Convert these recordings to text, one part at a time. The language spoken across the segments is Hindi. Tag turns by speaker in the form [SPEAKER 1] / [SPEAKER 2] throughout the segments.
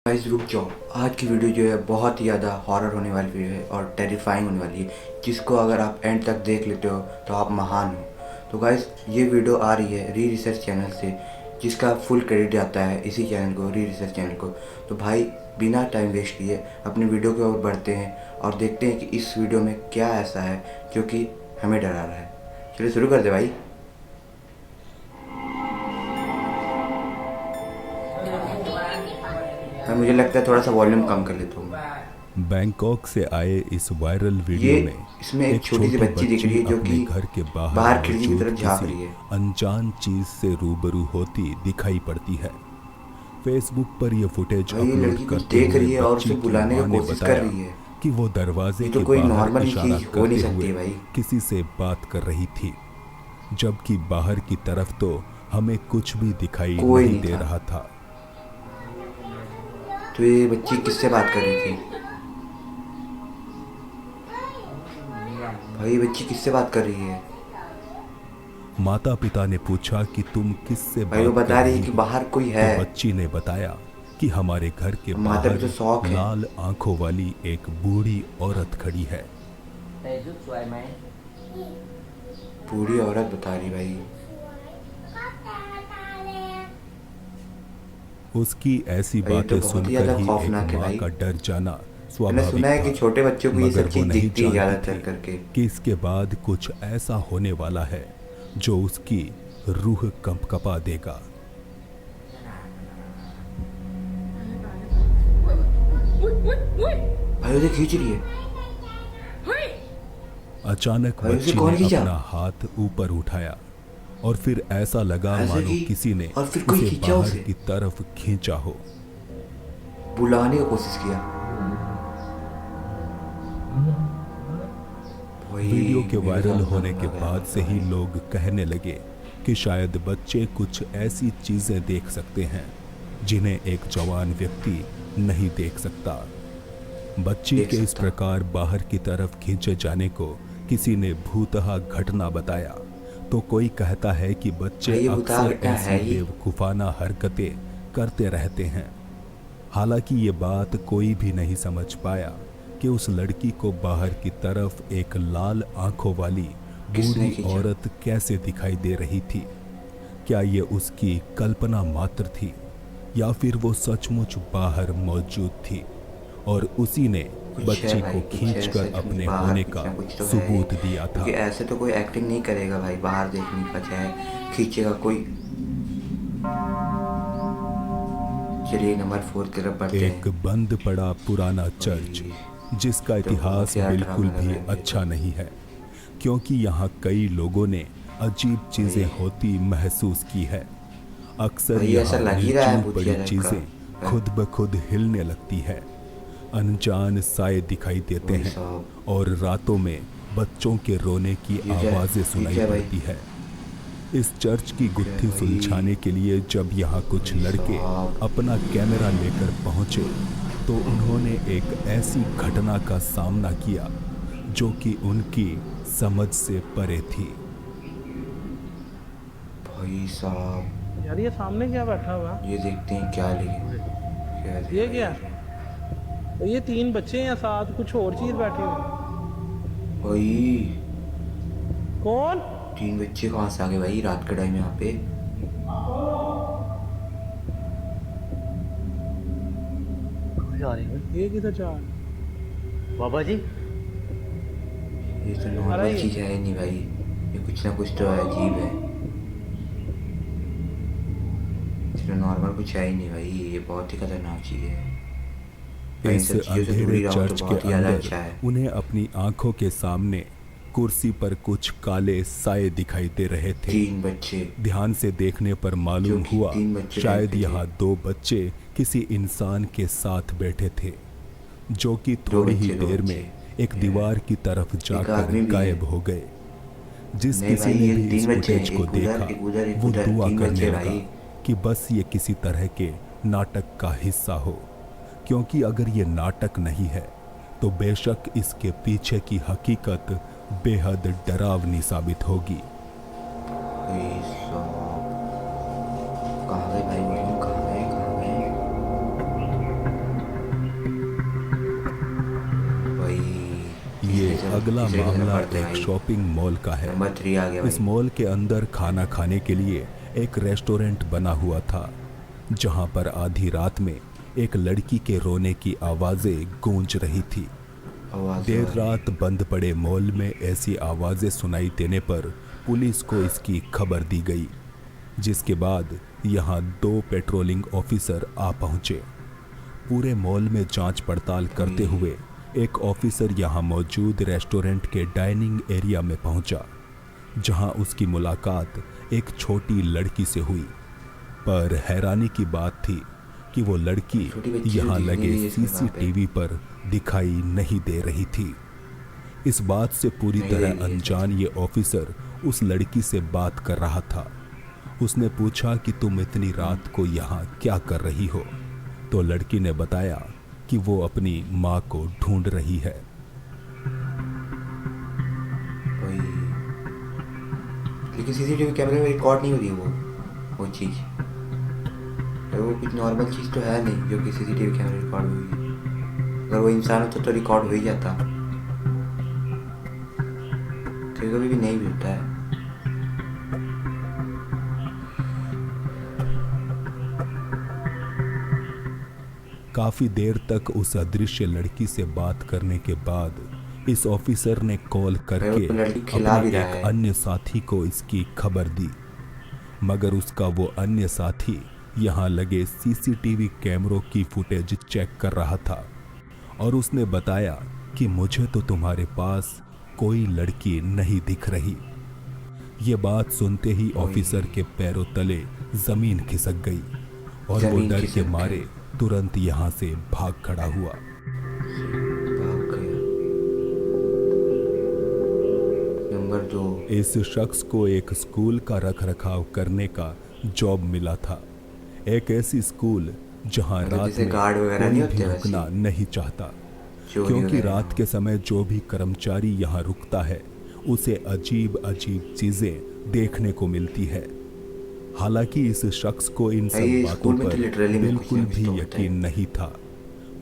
[SPEAKER 1] गाइस रुक जाओ। आज की वीडियो जो है बहुत ही ज़्यादा हॉरर होने वाली वीडियो है और टेरिफाइंग होने वाली है, जिसको अगर आप एंड तक देख लेते हो तो आप महान हो। तो गाइस ये वीडियो आ रही है री रिसर्च चैनल से, जिसका फुल क्रेडिट जाता है इसी चैनल को, री रिसर्च चैनल को। तो भाई बिना टाइम वेस्ट किए अपनी वीडियो की ओर बढ़ते हैं और देखते हैं कि इस वीडियो में क्या ऐसा है जो कि हमें डरा रहा है। चलिए शुरू कर दे भाई। भाई मुझे लगता है थोड़ा सा वॉल्यूम कम कर लेता हूँ।
[SPEAKER 2] बैंकॉक से आए इस वायरल
[SPEAKER 1] ये
[SPEAKER 2] वीडियो में
[SPEAKER 1] इसमें एक छोटी सी
[SPEAKER 2] छोटी
[SPEAKER 1] बच्ची दिख रही है जो
[SPEAKER 2] अपने
[SPEAKER 1] कि
[SPEAKER 2] घर के
[SPEAKER 1] बाहर खिड़की की
[SPEAKER 2] मौजूद
[SPEAKER 1] तरफ झाँक
[SPEAKER 2] किसी
[SPEAKER 1] रही है।
[SPEAKER 2] अनजान चीज से रूबरू होती दिखाई पड़ती है। फेसबुक पर यह फुटेज
[SPEAKER 1] भाई ये
[SPEAKER 2] अपलोड
[SPEAKER 1] लड़की कुछ
[SPEAKER 2] करते
[SPEAKER 1] देख
[SPEAKER 2] हुए
[SPEAKER 1] रही है और
[SPEAKER 2] बच्ची
[SPEAKER 1] उसे
[SPEAKER 2] की
[SPEAKER 1] बुलाने
[SPEAKER 2] मां
[SPEAKER 1] की
[SPEAKER 2] ने
[SPEAKER 1] कोशिश कर
[SPEAKER 2] बताया
[SPEAKER 1] रही है।
[SPEAKER 2] कि वो दरवाजे
[SPEAKER 1] ये तो
[SPEAKER 2] के
[SPEAKER 1] कोई
[SPEAKER 2] बाहर
[SPEAKER 1] नॉर्मल
[SPEAKER 2] इशारा
[SPEAKER 1] चीज हो नहीं
[SPEAKER 2] करते
[SPEAKER 1] सकती
[SPEAKER 2] हुए
[SPEAKER 1] भाई।
[SPEAKER 2] किसी से बात कर रही थी, जबकि बाहर की तरफ तो हमें कुछ भी दिखाई
[SPEAKER 1] कोई
[SPEAKER 2] नहीं
[SPEAKER 1] नहीं
[SPEAKER 2] दे
[SPEAKER 1] था।
[SPEAKER 2] रहा था।
[SPEAKER 1] तो ये बच्ची किससे बात कर रही थी? भाई ये बच्ची किससे बात कर रही है?
[SPEAKER 2] माता पिता ने पूछा कि तुम किससे
[SPEAKER 1] भाई वो
[SPEAKER 2] बात कर
[SPEAKER 1] बता रही है
[SPEAKER 2] रही
[SPEAKER 1] कि
[SPEAKER 2] हो,
[SPEAKER 1] बाहर कोई
[SPEAKER 2] तो
[SPEAKER 1] है।
[SPEAKER 2] बच्ची ने बताया कि हमारे घर के
[SPEAKER 1] माता भी
[SPEAKER 2] बाहर
[SPEAKER 1] तो शौक है।
[SPEAKER 2] लाल आंखों वाली एक बूढ़ी औरत खड़ी है।
[SPEAKER 1] बूढ़ी औरत बता रही भाई।
[SPEAKER 2] उसकी ऐसी
[SPEAKER 1] भाई ये तो
[SPEAKER 2] बातें
[SPEAKER 1] बहुत ही
[SPEAKER 2] सुनकर
[SPEAKER 1] ज़्यादा
[SPEAKER 2] ही एक
[SPEAKER 1] खौफनाक है
[SPEAKER 2] माँ
[SPEAKER 1] भाई।
[SPEAKER 2] का डर जाना
[SPEAKER 1] मैंने
[SPEAKER 2] स्वाभाविक
[SPEAKER 1] सुना है
[SPEAKER 2] था,
[SPEAKER 1] कि छोटे बच्चों को ये
[SPEAKER 2] मगर
[SPEAKER 1] सब
[SPEAKER 2] वो
[SPEAKER 1] चीज़
[SPEAKER 2] नहीं
[SPEAKER 1] दिखती है
[SPEAKER 2] जानती
[SPEAKER 1] ज़्यादातर
[SPEAKER 2] थी
[SPEAKER 1] करके।
[SPEAKER 2] कि इसके बाद कुछ ऐसा होने वाला है जो उसकी रूह कंपकपा देगा।
[SPEAKER 1] भाई उसे खींच रही है।
[SPEAKER 2] अचानक
[SPEAKER 1] भाई उसे
[SPEAKER 2] बच्ची
[SPEAKER 1] कौन
[SPEAKER 2] ने
[SPEAKER 1] खींचा?
[SPEAKER 2] अपना हाथ ऊपर उठाया और फिर ऐसा लगा
[SPEAKER 1] ऐसा
[SPEAKER 2] मानो
[SPEAKER 1] कि
[SPEAKER 2] किसी ने
[SPEAKER 1] और फिर कोई
[SPEAKER 2] उसे
[SPEAKER 1] खींचा
[SPEAKER 2] बाहर
[SPEAKER 1] उसे,
[SPEAKER 2] की तरफ खींचा हो।
[SPEAKER 1] बुलाने की कोशिश किया। भाई
[SPEAKER 2] वीडियो के
[SPEAKER 1] मेरे
[SPEAKER 2] वायरल
[SPEAKER 1] साथ
[SPEAKER 2] होने
[SPEAKER 1] ना
[SPEAKER 2] के
[SPEAKER 1] गया
[SPEAKER 2] बाद
[SPEAKER 1] मतलब
[SPEAKER 2] से ही
[SPEAKER 1] भाई।
[SPEAKER 2] लोग कहने लगे कि शायद बच्चे कुछ ऐसी चीजें देख सकते हैं जिन्हें एक जवान व्यक्ति नहीं देख सकता। बच्ची
[SPEAKER 1] देख
[SPEAKER 2] के इस
[SPEAKER 1] सकता।
[SPEAKER 2] प्रकार बाहर की तरफ खींचे जाने को किसी ने भूतहा घटना बताया, तो कोई कहता है कि बच्चे
[SPEAKER 1] भाई ये भूताल
[SPEAKER 2] अक्सर
[SPEAKER 1] घटना
[SPEAKER 2] ऐसी
[SPEAKER 1] है ही।
[SPEAKER 2] बेवकूफाना हरकतें करते रहते हैं। हालांकि ये बात कोई भी नहीं समझ पाया कि उस लड़की को बाहर की तरफ एक लाल आंखों वाली
[SPEAKER 1] किसने
[SPEAKER 2] बूढ़ी
[SPEAKER 1] खींचा?
[SPEAKER 2] औरत कैसे दिखाई दे रही थी। क्या ये उसकी कल्पना मात्र थी या फिर वो सचमुच बाहर मौजूद थी और उसी ने
[SPEAKER 1] कुछ है
[SPEAKER 2] बच्ची
[SPEAKER 1] भाई,
[SPEAKER 2] को
[SPEAKER 1] कुछ है
[SPEAKER 2] खींचकर
[SPEAKER 1] सचमुच
[SPEAKER 2] अपने
[SPEAKER 1] बाहर,
[SPEAKER 2] होने
[SPEAKER 1] कुछ
[SPEAKER 2] का
[SPEAKER 1] ना कुछ तो है ही।
[SPEAKER 2] सबूत दिया था।
[SPEAKER 1] क्योंकि ऐसे तो कोई एक्टिंग नहीं करेगा भाई, बाहर देखने का चाहे खींचेगा कोई। चलिए नंबर 4 की तरफ बढ़ते
[SPEAKER 2] एक
[SPEAKER 1] हैं।
[SPEAKER 2] बंद पड़ा पुराना चर्च,
[SPEAKER 1] भाई
[SPEAKER 2] जिसका
[SPEAKER 1] तो बहुत
[SPEAKER 2] इतिहास
[SPEAKER 1] ज़्यादा
[SPEAKER 2] बिल्कुल
[SPEAKER 1] डरावना लग
[SPEAKER 2] भी
[SPEAKER 1] रहा है मुझे
[SPEAKER 2] अच्छा
[SPEAKER 1] तो।
[SPEAKER 2] नहीं है, क्योंकि यहाँ कई लोगों ने अजीब चीजें
[SPEAKER 1] भाई
[SPEAKER 2] होती महसूस की है। अक्सर
[SPEAKER 1] भाई ऐसा
[SPEAKER 2] यहाँ
[SPEAKER 1] लग ही रहा है
[SPEAKER 2] निर्जीव
[SPEAKER 1] भूतिया
[SPEAKER 2] पड़ी
[SPEAKER 1] टाइप का
[SPEAKER 2] चीजें
[SPEAKER 1] है।
[SPEAKER 2] खुद ब खुद हिलने लगती है। अनजान साए दिखाई देते
[SPEAKER 1] भाई
[SPEAKER 2] हैं
[SPEAKER 1] साहब
[SPEAKER 2] और रातों में बच्चों के रोने की
[SPEAKER 1] ये क्या है?
[SPEAKER 2] आवाजें
[SPEAKER 1] ये
[SPEAKER 2] सुनाई
[SPEAKER 1] क्या है भाई?
[SPEAKER 2] पड़ती है। इस चर्च की
[SPEAKER 1] क्या है
[SPEAKER 2] गुत्थी
[SPEAKER 1] भाई?
[SPEAKER 2] सुलझाने के लिए जब यहाँ कुछ
[SPEAKER 1] भाई
[SPEAKER 2] लड़के
[SPEAKER 1] साहब
[SPEAKER 2] अपना कैमरा लेकर पहुंचे, तो उन्होंने एक ऐसी घटना का सामना किया जो कि उनकी समझ से परे थी।
[SPEAKER 1] भाई साहब
[SPEAKER 3] यार ये सामने क्या बैठा हुआ है?
[SPEAKER 1] ये देखते हैं क्या लेंगे। क्या है
[SPEAKER 3] ये
[SPEAKER 1] भाई
[SPEAKER 3] क्या? तो ये 3 बच्चे हैं साथ, कुछ और चीज बैठी हुई।
[SPEAKER 1] भाई
[SPEAKER 3] कौन?
[SPEAKER 1] 3 बच्चे कहाँ से आ गए भाई रात के टाइम यहाँ पे?
[SPEAKER 4] जा रही है
[SPEAKER 3] ये किधर जा रहा है?
[SPEAKER 4] बाबा जी।
[SPEAKER 1] ये तो
[SPEAKER 3] अरे
[SPEAKER 1] नॉर्मल
[SPEAKER 3] ये-
[SPEAKER 1] चीज़ है ही नहीं भाई, ये कुछ ना कुछ तो अजीब है। ये तो नॉर्मल कुछ है ही नहीं भाई, ये बहुत ही खतरनाक चीज़ है। भाई इन
[SPEAKER 2] इस
[SPEAKER 1] सब चीज़ों से दूर
[SPEAKER 2] अंधेरे
[SPEAKER 1] ही रहो तो
[SPEAKER 2] चर्च के
[SPEAKER 1] बहुत ही ज़्यादा
[SPEAKER 2] अंदर
[SPEAKER 1] अच्छा है।
[SPEAKER 2] उन्हें अपनी आंखों के सामने कुर्सी पर कुछ काले साए दिखाई दे रहे थे।
[SPEAKER 1] 3 बच्चे
[SPEAKER 2] ध्यान से देखने पर मालूम
[SPEAKER 1] जो कि
[SPEAKER 2] हुआ
[SPEAKER 1] 3 बच्चे
[SPEAKER 2] शायद
[SPEAKER 1] टाइप के
[SPEAKER 2] यहाँ 2 बच्चे किसी इंसान के साथ बैठे थे, जो कि
[SPEAKER 1] 2
[SPEAKER 2] थोड़ी ही
[SPEAKER 1] बच्चे 2
[SPEAKER 2] देर
[SPEAKER 1] बच्चे
[SPEAKER 2] में एक दीवार की तरफ जाकर
[SPEAKER 1] आदमी भी
[SPEAKER 2] गायब
[SPEAKER 1] है।
[SPEAKER 2] हो गए। जिस
[SPEAKER 1] नहीं
[SPEAKER 2] किसी
[SPEAKER 1] भाई
[SPEAKER 2] ने
[SPEAKER 1] ये
[SPEAKER 2] भी इस
[SPEAKER 1] 3 बच्चे हैं,
[SPEAKER 2] फुटेज को
[SPEAKER 1] एक उधर
[SPEAKER 2] देखा
[SPEAKER 1] एक उधर एक
[SPEAKER 2] वो
[SPEAKER 1] उधर,
[SPEAKER 2] दुआ
[SPEAKER 1] 3
[SPEAKER 2] करने
[SPEAKER 1] बच्चे
[SPEAKER 2] लगा
[SPEAKER 1] भाई।
[SPEAKER 2] कि बस ये किसी तरह के नाटक का हिस्सा हो, क्योंकि अगर ये नाटक नहीं है तो बेशक इसके पीछे की हकीकत बेहद डरावनी साबित होगी।
[SPEAKER 1] भाई साहब कहाँ गए भाई, वो लोग कहाँ गए कहाँ गए?
[SPEAKER 2] अगला
[SPEAKER 1] तीसरे की तरफ
[SPEAKER 2] मामला
[SPEAKER 1] बढ़ते हैं
[SPEAKER 2] एक
[SPEAKER 1] भाई।
[SPEAKER 2] शॉपिंग मॉल का है।
[SPEAKER 1] नंबर 3 आ गया
[SPEAKER 2] इस
[SPEAKER 1] भाई।
[SPEAKER 2] मॉल के अंदर खाना खाने के लिए एक रेस्टोरेंट बना हुआ था, जहां पर आधी रात में एक लड़की के रोने की आवाजें गूंज रही थी।
[SPEAKER 1] आवाज़
[SPEAKER 2] देर
[SPEAKER 1] आ रही है।
[SPEAKER 2] रात बंद पड़े मॉल में ऐसी आवाजें सुनाई देने पर पुलिस को इसकी खबर दी गई, जिसके बाद यहां 2 पेट्रोलिंग ऑफिसर आ पहुंचे। पूरे मॉल में जांच पड़ताल करते हुए एक ऑफिसर यहां मौजूद रेस्टोरेंट के डाइनिंग एरिया में पहुंचा, जहां उसकी मुलाकात एक छोटी लड़की से हुई। पर हैरानी की बात थी कि वो लड़की
[SPEAKER 1] छोटी बच्ची
[SPEAKER 2] यहां
[SPEAKER 1] तो दिख नहीं
[SPEAKER 2] लगे
[SPEAKER 1] रही है इसमें वहाँ पे।
[SPEAKER 2] सीसीटीवी पर दिखाई नहीं दे रही थी। इस बात से पूरी
[SPEAKER 1] नहीं दे
[SPEAKER 2] तरह
[SPEAKER 1] रही है।
[SPEAKER 2] अनजान ये ऑफिसर उस लड़की से बात कर रहा था। उसने पूछा कि तुम इतनी रात को यहाँ क्या कर रही हो? तो लड़की ने बताया कि वो अपनी माँ को ढूंढ रही है।
[SPEAKER 1] वही। लेकिन सीसीटीवी कैमरे में रिकॉर्ड नहीं हो रही है वो चीज़। वो कुछ नॉर्मल चीज़ तो है नहीं जो कि सीसीटीवी कैमरे रिकॉर्ड हुई। अगर वो इंसान होता तो रिकॉर्ड हो ही जाता। कभी कभी भी नहीं भी होता है।
[SPEAKER 2] काफी देर तक उस अदृश्य लड़की से बात करने के बाद इस ऑफिसर ने कॉल करके
[SPEAKER 1] वो लड़की खिला भी
[SPEAKER 2] अपने
[SPEAKER 1] रहा
[SPEAKER 2] एक
[SPEAKER 1] है।
[SPEAKER 2] अन्य साथी को इसकी खबर दी, मगर उसका वो अन्य साथी यहाँ लगे सीसीटीवी कैमरों की फुटेज चेक कर रहा था और उसने बताया कि मुझे तो तुम्हारे पास कोई लड़की नहीं दिख रही। ये बात सुनते ही ऑफिसर के पैरों तले जमीन खिसक गई और वो
[SPEAKER 1] जमीन
[SPEAKER 2] डर
[SPEAKER 1] खिसक
[SPEAKER 2] के
[SPEAKER 1] गई।
[SPEAKER 2] मारे तुरंत यहाँ से भाग खड़ा हुआ।
[SPEAKER 1] भाग गया। नंबर 2।
[SPEAKER 2] इस शख्स को एक स्कूल का रखरखाव करने का जॉब मिला था, एक ऐसी स्कूल जहां
[SPEAKER 1] मतलब
[SPEAKER 2] रात
[SPEAKER 1] जैसे
[SPEAKER 2] में
[SPEAKER 1] गार्ड वगैरह
[SPEAKER 2] कोई
[SPEAKER 1] नहीं
[SPEAKER 2] भी
[SPEAKER 1] होते
[SPEAKER 2] रुकना
[SPEAKER 1] वैसे।
[SPEAKER 2] नहीं चाहता,
[SPEAKER 1] चोरी
[SPEAKER 2] क्योंकि
[SPEAKER 1] वगैरह।
[SPEAKER 2] रात के समय जो भी कर्मचारी यहाँ रुकता है उसे अजीब अजीब चीजें देखने को मिलती है। हालांकि इस शख्स को इन सब
[SPEAKER 1] ये
[SPEAKER 2] बातों
[SPEAKER 1] स्कूल में तो
[SPEAKER 2] पर
[SPEAKER 1] लिटरली में कुछ
[SPEAKER 2] बिल्कुल
[SPEAKER 1] ना कुछ
[SPEAKER 2] भी
[SPEAKER 1] तो होता
[SPEAKER 2] यकीन
[SPEAKER 1] है।
[SPEAKER 2] नहीं था,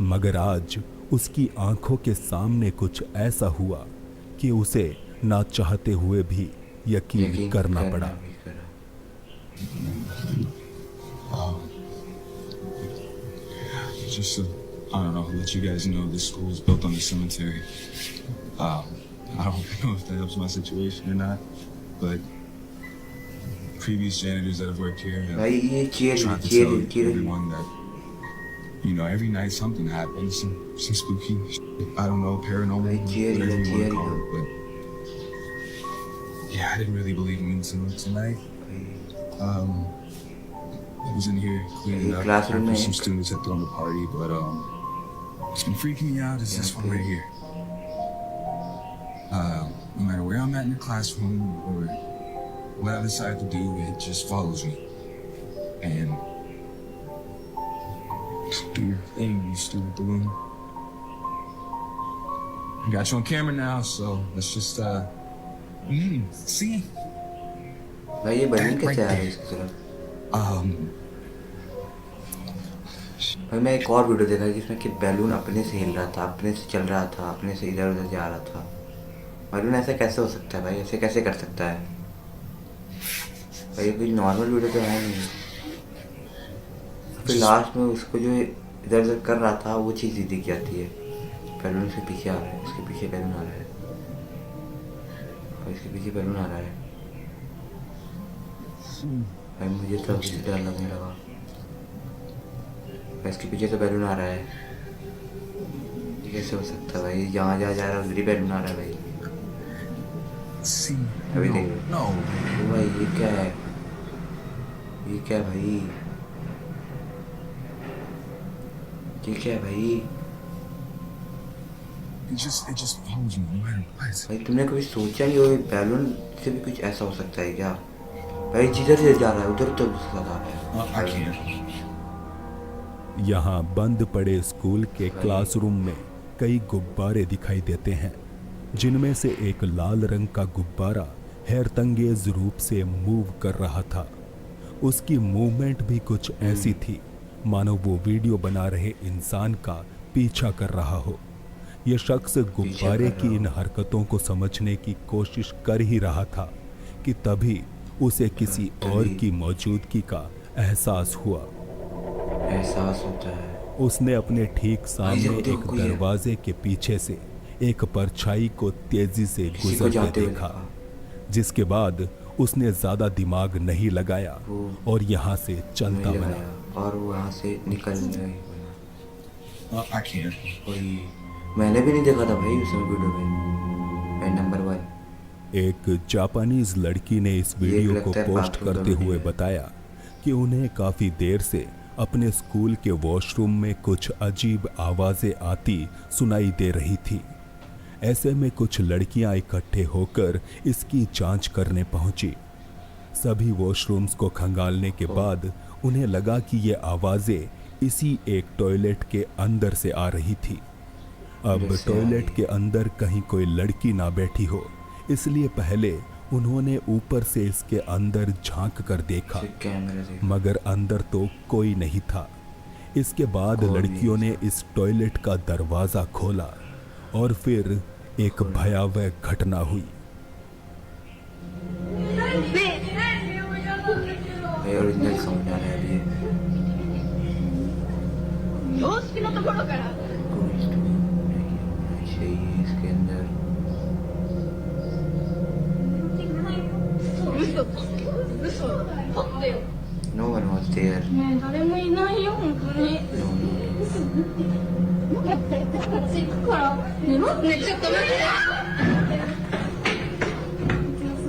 [SPEAKER 2] मगर आज उसकी आंखों के सामने कुछ ऐसा हुआ कि उसे ना चाहते हुए भी यकीन करना पड़ा।
[SPEAKER 1] भी करा।
[SPEAKER 5] Just to, I don't know, let you guys know this school is built on the cemetery. I don't know if that helps my situation or not, but previous janitors that have worked here have
[SPEAKER 1] भाई ये
[SPEAKER 5] tried to tell everyone that, you know, every night something happens, some spooky shit, I don't know, paranormal,
[SPEAKER 1] Like cheery,
[SPEAKER 5] whatever you want
[SPEAKER 1] cheery,
[SPEAKER 5] to call it, but yeah, I didn't really believe in it tonight. I was in here cleaning
[SPEAKER 1] ये
[SPEAKER 5] up
[SPEAKER 1] classroom
[SPEAKER 5] after
[SPEAKER 1] में
[SPEAKER 5] some students had thrown a party, but what's been freaking me out is this one right here. No matter where I'm at in the classroom or what I decide to do, it just follows me. And just do your thing, you stupid balloon. I got you on camera now, so let's just see.
[SPEAKER 1] भाई ये बलून
[SPEAKER 5] That right
[SPEAKER 1] कैसे आ रहा है
[SPEAKER 5] there.
[SPEAKER 1] इसकी तरफ? भाई मैं एक और वीडियो देखा जिसमें कि बैलून अपने से हिल रहा था, अपने से चल रहा था, अपने से इधर उधर जा रहा था। बैलून ऐसा कैसे हो सकता है भाई? ऐसे कैसे कर सकता है भाई? ये कोई नॉर्मल वीडियो तो है नहीं। फिर लास्ट में उसको जो इधर उधर कर रहा था वो चीज़ ही दिख जाती है। बैलून उसके पीछे आ रहा है, उसके पीछे बैलून आ रहा है और इसके पीछे बैलून आ रहा है। भाई मुझे तो अभी डर लगने लगा। इसके पीछे तो बैलून आ रहा है, ये कैसे हो सकता है भाई? जहाँ जहाँ जा रहा है उधर ही बैलून आ रहा है भाई।
[SPEAKER 5] See,
[SPEAKER 1] अभी
[SPEAKER 5] no,
[SPEAKER 1] देख।
[SPEAKER 5] no.
[SPEAKER 1] ओ भाई ये क्या है? ये क्या है भाई? ये क्या है भाई?
[SPEAKER 5] It just follows me no matter what.
[SPEAKER 1] भाई तुमने कभी सोचा नहीं हो बैलून से भी कुछ ऐसा हो सकता है क्या? भाई जिधर से जा रहा है उधर तो जा रहा है।
[SPEAKER 5] I can't.
[SPEAKER 2] यहाँ बंद पड़े स्कूल के क्लासरूम में कई गुब्बारे दिखाई देते हैं, जिनमें से एक लाल रंग का गुब्बारा हैरतंगेज रूप से मूव कर रहा था। उसकी मूवमेंट भी कुछ ऐसी थी मानो वो वीडियो बना रहे इंसान का पीछा कर रहा हो। ये शख्स गुब्बारे की इन हरकतों को समझने की कोशिश कर ही रहा था कि तभी उसे किसी और की मौजूदगी का एहसास हुआ।
[SPEAKER 1] एहसास होता है।
[SPEAKER 2] उसने अपने ठीक सामने
[SPEAKER 1] देखो,
[SPEAKER 2] एक
[SPEAKER 1] कोई है।
[SPEAKER 2] दरवाजे के पीछे से एक परछाई को तेजी से
[SPEAKER 1] किसी को
[SPEAKER 2] गुजरते
[SPEAKER 1] जाते हुए
[SPEAKER 2] देखा,
[SPEAKER 1] देखा।
[SPEAKER 2] जिसके बाद उसने ज्यादा दिमाग नहीं लगाया
[SPEAKER 1] वो
[SPEAKER 2] और यहाँ से चलता
[SPEAKER 1] नहीं
[SPEAKER 2] बना।
[SPEAKER 1] लगाया और वो वहाँ से निकल नहीं बना।
[SPEAKER 5] I can't.
[SPEAKER 1] वही मैंने भी नहीं देखा था भाई उस वीडियो में। नंबर 1
[SPEAKER 2] एक जापानीज लड़की ने इस
[SPEAKER 1] ये
[SPEAKER 2] वीडियो
[SPEAKER 1] लगता
[SPEAKER 2] को
[SPEAKER 1] है
[SPEAKER 2] पोस्ट
[SPEAKER 1] बाथरूम का
[SPEAKER 2] करते
[SPEAKER 1] वीडियो
[SPEAKER 2] हुए
[SPEAKER 1] है।
[SPEAKER 2] बताया कि उन्हें काफी देर से अपने स्कूल के वॉशरूम में कुछ अजीब आवाजें आती सुनाई दे रही थी। ऐसे में कुछ लड़कियां इकट्ठे होकर इसकी जांच करने पहुंची। सभी वॉशरूम्स को खंगालने के बाद उन्हें लगा कि ये आवाजें इसी एक टॉयलेट के अंदर से आ रही थी। अब
[SPEAKER 1] जैसे आ
[SPEAKER 2] टॉयलेट
[SPEAKER 1] रही।
[SPEAKER 2] के अंदर कहीं कोई लड़की ना बैठी हो, इसलिए पहले उन्होंने ऊपर से इसके अंदर झांक कर देखा,
[SPEAKER 1] कैमरे से
[SPEAKER 2] मगर अंदर तो कोई नहीं था। इसके बाद
[SPEAKER 1] कोई
[SPEAKER 2] लड़कियों
[SPEAKER 1] नहीं
[SPEAKER 2] ने इस टॉयलेट का दरवाजा खोला और फिर एक भयावह घटना हुई।
[SPEAKER 1] भाई ओरिजिनल समझ आ रहा है अभी।
[SPEAKER 6] 常識のところから
[SPEAKER 1] कोई स्टोरी नहीं चाहिए इसके अंदर।
[SPEAKER 6] 嘘嘘取ってよ
[SPEAKER 1] No one was there.
[SPEAKER 6] ねえ誰もいないよ本当に
[SPEAKER 1] No, no.
[SPEAKER 6] こっち行くからね待ってちょっと待って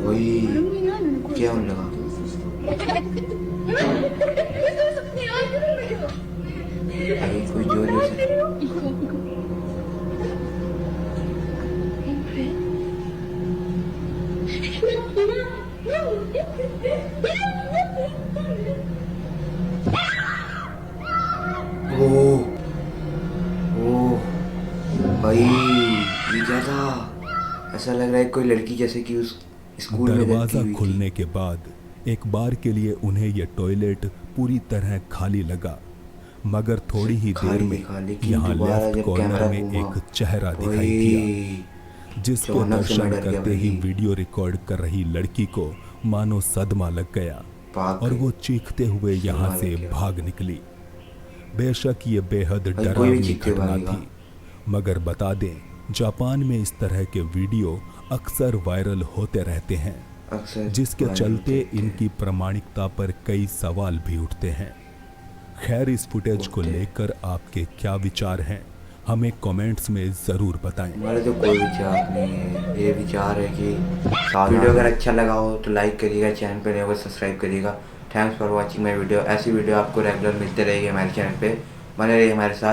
[SPEAKER 1] वही
[SPEAKER 6] 誰もいないのにこれ
[SPEAKER 1] क्या होने लगा?
[SPEAKER 6] 嘘嘘ね開いてるんだけど
[SPEAKER 1] भाई कोई जोर जोर
[SPEAKER 6] 開いて
[SPEAKER 1] से
[SPEAKER 6] るよ行こう行こう
[SPEAKER 1] ओ ओ भाई ये क्या था? ऐसा लग रहा है कोई लड़की जैसे कि उस स्कूल में लड़की
[SPEAKER 2] दरवाजा
[SPEAKER 1] हुई थी।
[SPEAKER 2] खुलने के बाद एक बार के लिए उन्हें यह टॉयलेट पूरी तरह खाली लगा, मगर थोड़ी ही देर
[SPEAKER 1] खाली
[SPEAKER 2] में
[SPEAKER 1] दिखा, लेकिन
[SPEAKER 2] यहाँ
[SPEAKER 1] दोबारा
[SPEAKER 2] लेफ्ट
[SPEAKER 1] जब
[SPEAKER 2] कॉर्नर
[SPEAKER 1] कैमरा
[SPEAKER 2] में
[SPEAKER 1] घूमा,
[SPEAKER 2] एक चेहरा दिखाई
[SPEAKER 1] वही
[SPEAKER 2] दिया, जिसके
[SPEAKER 1] अचानक से मैं
[SPEAKER 2] दर्शन
[SPEAKER 1] डर गया
[SPEAKER 2] करते ही
[SPEAKER 1] भाई।
[SPEAKER 2] वीडियो रिकॉर्ड कर रही लड़की को मानो सदमा लग गया
[SPEAKER 1] भाग
[SPEAKER 2] और
[SPEAKER 1] गई।
[SPEAKER 2] वो चीखते हुए यहाँ
[SPEAKER 1] सदमा
[SPEAKER 2] से
[SPEAKER 1] लग गया।
[SPEAKER 2] भाग निकली। बेशक ये बेहद
[SPEAKER 1] कोई भी
[SPEAKER 2] डरावनी
[SPEAKER 1] चीखते
[SPEAKER 2] घटना
[SPEAKER 1] भागेगा।
[SPEAKER 2] थी, मगर बता दें जापान में इस तरह के वीडियो अक्सर वायरल होते रहते हैं,
[SPEAKER 1] अक्सर
[SPEAKER 2] जिसके
[SPEAKER 1] वायरल
[SPEAKER 2] चलते
[SPEAKER 1] होते हैं।
[SPEAKER 2] इनकी प्रामाणिकता पर कई सवाल भी उठते हैं। खैर, इस फुटेज को
[SPEAKER 1] उठते हैं।
[SPEAKER 2] लेकर आपके क्या विचार हैं, हमें कमेंट्स में ज़रूर बताएं।
[SPEAKER 1] हमारे तो कोई विचार नहीं है। ये विचार है कि वीडियो अगर अच्छा लगा हो तो लाइक करिएगा, चैनल पे नए हो सब्सक्राइब करिएगा। Thanks for watching my video. ऐसी वीडियो आपको रेगुलर मिलते रहेगी हमारे चैनल पे। बने रहिए हमारे साथ।